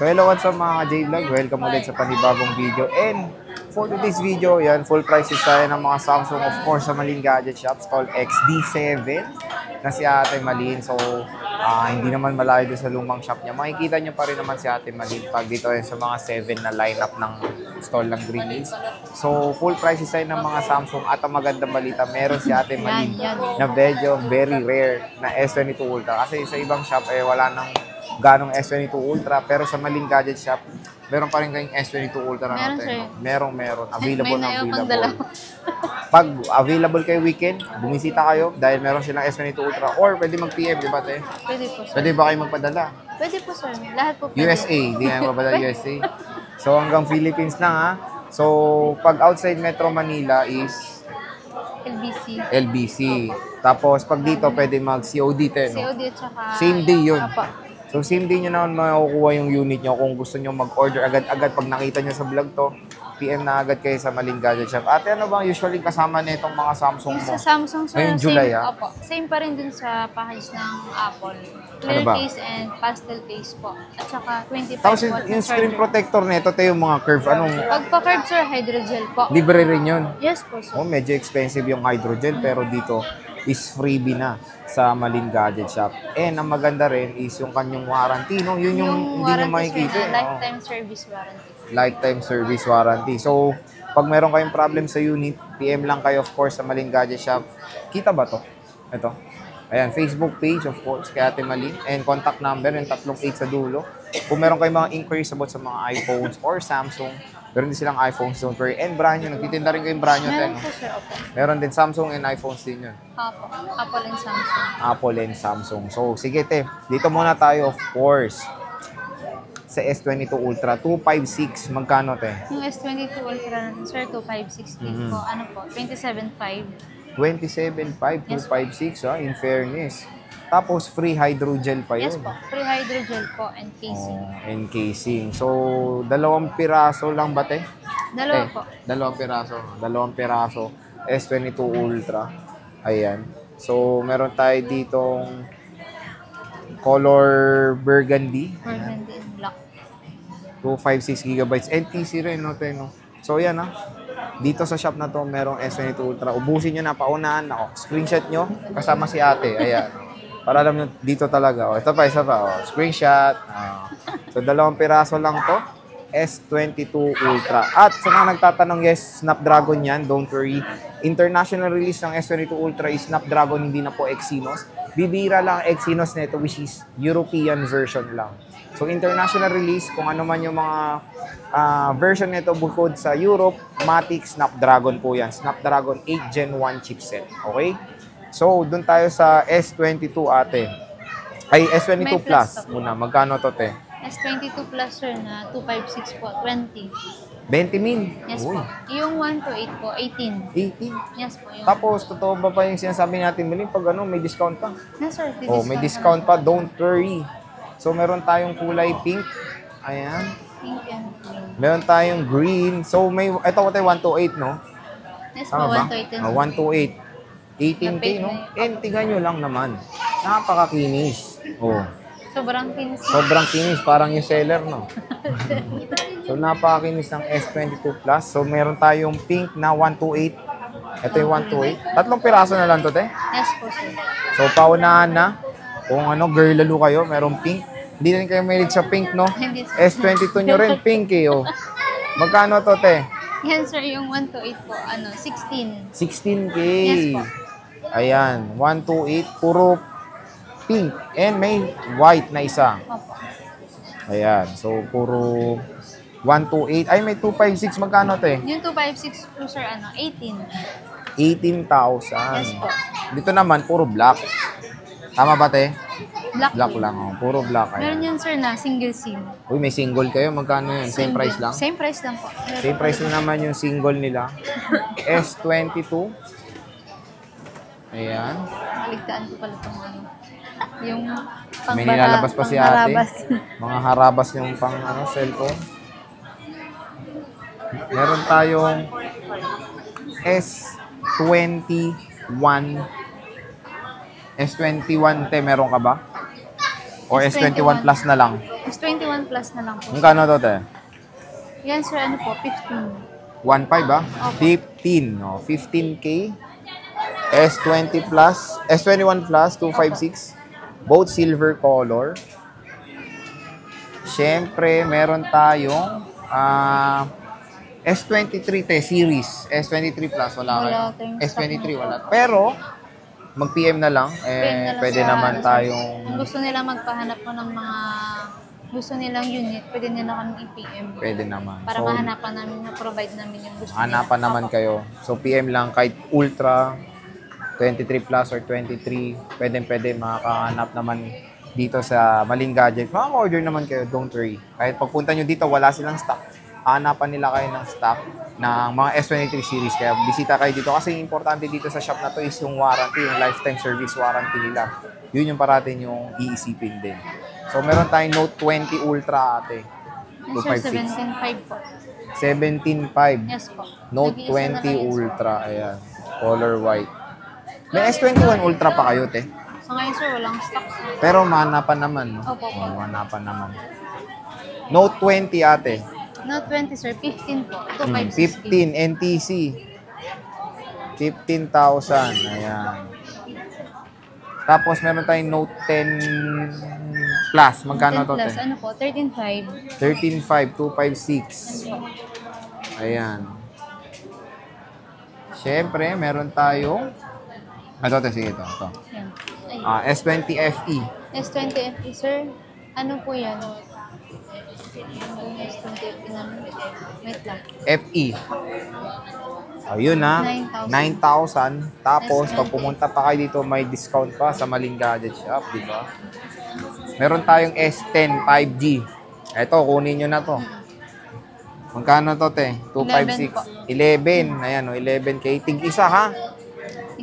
So hello, what's up mga ka-J-Vlog? Welcome ulit sa panibagong video. And for today's video, yan, full prices tayo ng mga Samsung, of course, sa Malin Gadget Shops called XD7 na si Ate Malin. So, hindi naman malayo doon sa lumang shop niya. Makikita niyo pa rin naman si Ate Malin pag dito yan sa mga 7 na lineup ng stall ng Green Hills. So, full prices tayo ng mga Samsung at ang magandang balita, meron si Ate Malin na medyo very rare na S22 Ultra. Kasi sa ibang shop, wala nang ganong S22 Ultra, pero sa Malin Gadget Shop, meron pa rin kayong S22 Ultra na natin. Meron. Available na available. Pag available kayo weekend, bumisita kayo dahil meron silang S22 Ultra or pwede mag-PM, di ba, te? Pwede po, sir. Pwede ba kayo magpadala? Pwede po, sir. Lahat po pwede. USA, di nga magpadala USA. So hanggang Philippines lang, ha? So pag outside Metro Manila is LBC. Tapos pag dito, pwede mag-COD, te, no? COD at saka... Same day yun. Apa. So, same day nyo naman makukuha yung unit nyo kung gusto nyo mag-order agad-agad. Pag nakita nyo sa vlog to, PM na agad kayo sa Malin Gadget Shop. Ate, ano bang usually kasama nitong mga Samsung mo? Sa Samsung, sir, ngayong July, opo, same pa rin dun sa package ng Apple. Clear case and pastel case po. At saka 25 Tapos watts yung screen protector nito, ito yung mga curve. Anong? Pag pa-curve, sir, hydrogel po. Libre rin yun? Yes po, sir. Oh, medyo expensive yung hydrogel, pero dito is freebie na sa Malin Gadget Shop. And ang maganda rin is yung kanyang warranty, no? Yun yung hindi nyo makikita. Lifetime service warranty. Lifetime service warranty. So, pag meron kayong problem sa unit, PM lang kayo, of course, sa Malin Gadget Shop. Kita ba to? Ito. Ayan, Facebook page, of course, kay Ate Malin. And contact number, yung 38 sa dulo. Kung meron kayong mga inquiries about sa mga iPhones or Samsung, meron din silang iPhones, don't worry. And brand new, nagtitinda rin kayong brand new. Meron po, sir, opo. Meron din Samsung and iPhones din yun. Opo. Apple and Samsung. Apple and Samsung. So, sige, te. Dito muna tayo, of course, sa S22 Ultra. 256, magkano, te? Yung S22 Ultra natin, sir, 256 gig po. Ano po? 27.5. 27.5, 256, in fairness. Tapos, free hydrogel pa yun. Yes po. Free hydrogel po and casing. Oh, and casing. So, 2 piraso lang ba, te? Dalawa po. 2 piraso. 2 piraso. S22 Ultra. Ayan. So, meron tayo ditong color burgundy. Burgundy and black. 256 gigabytes. NTC rin, no, te, no? So, yan, dito sa shop na to, merong S22 Ultra. Ubusin nyo na, paunahan ako. Screenshot nyo, kasama si ate. Ayan. Para alam nyo, dito talaga. Oh, ito pa, isa pa. Oh, screenshot. So, 2 piraso lang to. S22 Ultra. At sa mga nagtatanong, yes, Snapdragon yan. Don't worry. International release ng S22 Ultra is Snapdragon, hindi na po Exynos. Bibira lang Exynos nito, which is European version lang. So, international release, kung ano man yung mga version nito bukod sa Europe, Matic Snapdragon po yan. Snapdragon 8 Gen 1 chipset. Okay? So, dun tayo sa S22, ate. Ay, S22 Plus muna. Magkano to, te? S22 Plus, sir, na 256 po, 20. 20 min? Yes po. Yung 128 po, 18. 18? Yes po. Yung... Tapos, totoo ba yung sinasabi natin, Malin, pag may discount pa? Yes, sir. Oh, may discount pa. Don't worry. So, meron tayong kulay pink. Ayan. Pink and green. Meron tayong green. So, may, ito ko tayo 128, no? Yes po, 128. 128. 18K, no? And tiga nyo lang naman. Napakakinis. Oh. Sobrang kinis. Sobrang kinis. Parang yung seller, no? So, napakakinis ng S22 Plus. So, meron tayong pink na 128. Ito yung 128. 3 piraso na lang to, te? Yes po, sir. So, paunahan na. Kung girl lalo kayo, merong pink. Hindi rin kayo mahilig sa pink, no? S22 nyo rin, pink, oh. Magkano to, te? Yan, sir, yung 128 po, 16. 16K. Yes po. Ayan, 128, puro pink. And may white na isa. Opo. Ayan, so puro 128. Ay, may 256. Magkano, te? Yung 256 po, sir, 18. 18,000. Yes po. Dito naman, puro black. Tama ba, te? Black lang, oh. Puro black. Meron yan, sir, na single SIM. Uy, may single kayo. Magkano yan? Same price lang? Same price lang po. Same price na naman yung single nila. S22. Ayan. Maligtaan ko pala itong yung may nilalabas pa si ate. Mga harabas yung pang cellphone. Meron tayong S21. S21, te, meron ka ba? O S21 Plus na lang? S21 Plus na lang po. Magkano to, te? Yan sir, ano po, 15. 1.5 ba? Opo. 15, no? 15K. S20 Plus, S21 Plus, 256. Both silver color. Siyempre, meron tayong S23 te, series. S23 Plus, wala Wala kayo. tayong S23, stock wala. Pero, mag-PM na lang. PM na lang Pwede sa, naman ano, sir. tayong... Kung gusto nila magpahanap po ng mga gusto nilang unit, pwede nila kami i-PM. Pwede naman. Para So, mahanapan namin, na-provide namin yung gusto hanapan nila. naman Opo. kayo. So, PM lang kahit Ultra, 23 Plus or 23, pwede makakahanap naman dito sa Maling Gadget. Maka-order naman kayo, don't worry. Kahit pagpunta nyo dito, wala silang stock. Hanapan nila kayo ng stock ng mga S23 series. Kaya bisita kayo dito. Kasi importante dito sa shop na to is yung warranty, yung lifetime service warranty nila. Yun yung parating yung iisipin din. So, meron tayong Note 20 Ultra ate. Yes, sir, 256. 17.5 po. 17.5. Yes po. Note Nag-iisa na 20 lang yan, sir. Ultra. Ayan. Color white. May S21 Ultra pa kayo, te. So ngayon sir, walang stock. Pero mahanapan naman, no? Opo, opo. Mahanapan naman. Note 20 ate. Note 20 sir, 15 po. 15 NTC. 15,000. Ayan. Tapos meron tayong Note 10 Plus. Magkano to, Plus, te? ano po, 13.5. 13,500, 256. Yes po. Ayan. Siyempre, meron tayong... Ito, te, sige ito. Ito. Yan. Ay. S20 FE. S20 FE sir, ano po yan? Yung S20 FE namin. Wait lang. FE. Ayun na. 9,000. Tapos, pag pumunta pa kayo dito, may discount pa sa Maling Gadget Shop, di ba? Meron tayong S10 5G. Ito, kunin nyo na to. Magkano to, te? 256. 11. Ayan, o, 11K. Tig-isa, ha?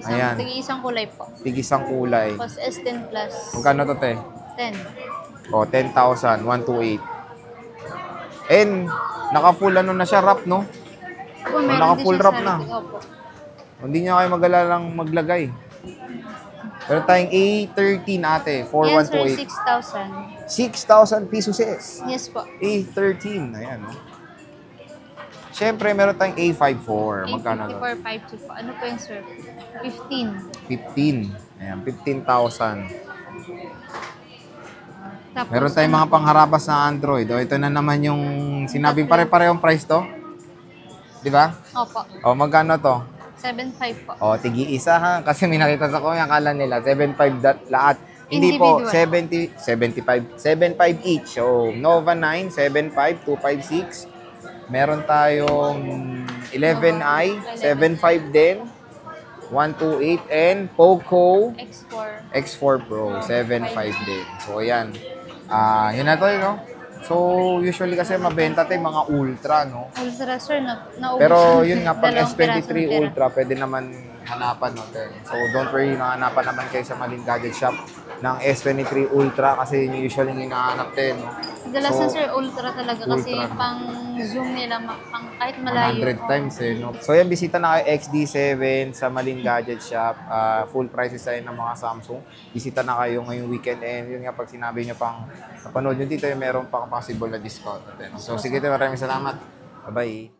Ayan. Isang kulay po. Tig-isang kulay. Tapos S10 Plus. Magkano to, te? 10. O, 10,000. 128. And, naka-full ano na siya, wrap, no? Opo, naka-full wrap na. Opo. Hindi niya kayo mag-alalang maglagay. Pero tayong A13 ate, Yan sir, 4128. 6,000. 6,000 pesos is. Yes po. A13, ayan, no? Siyempre, meron tayong A54. Magkano to? 854.52 po. Ano po yun sir? 15. 15. Ayan, 15,000. Tapos, Meron tayong mga pangharabas na Android. O, ito na naman yung sinabing pare-parehong price to. Di ba? Opo. O, magkano to? 7.5 po. O, tigi-isa ha. Kasi may nakita sa kuya, akala nila 7.5 lahat. Hindi po, Individual. 75 each. So, Nova 9, 7.5, 256. Meron tayong 11i, 7.5 din, 128, and Poco X4. X4 Pro, 7.5 din. So, ayan. Yun na to, no? So, usually kasi mabenta tayo mga ultra, no? Ultra sir, naubos. Pero yun nga, pag Dalawang pirasong S23 pera. Ultra, pwede naman hanapan, no? So, don't worry, hanapan naman kayo sa Maling Gadget Shop ng S23 Ultra kasi yun yung usually hinahanap din, no? Kadalasan So, sir, ultra talaga kasi ultra. pang zoom nila, pang kahit malayo. 100 times eh, no? So yan, bisita na kayo XD7 sa Maling Gadget Shop. Full prices tayo ng mga Samsung. Bisita na kayo ngayong weekend and yun nga, pag sinabi nyo pang napanood nyo dito, meron pang possible na discount natin. So sige, maraming salamat. Bye-bye.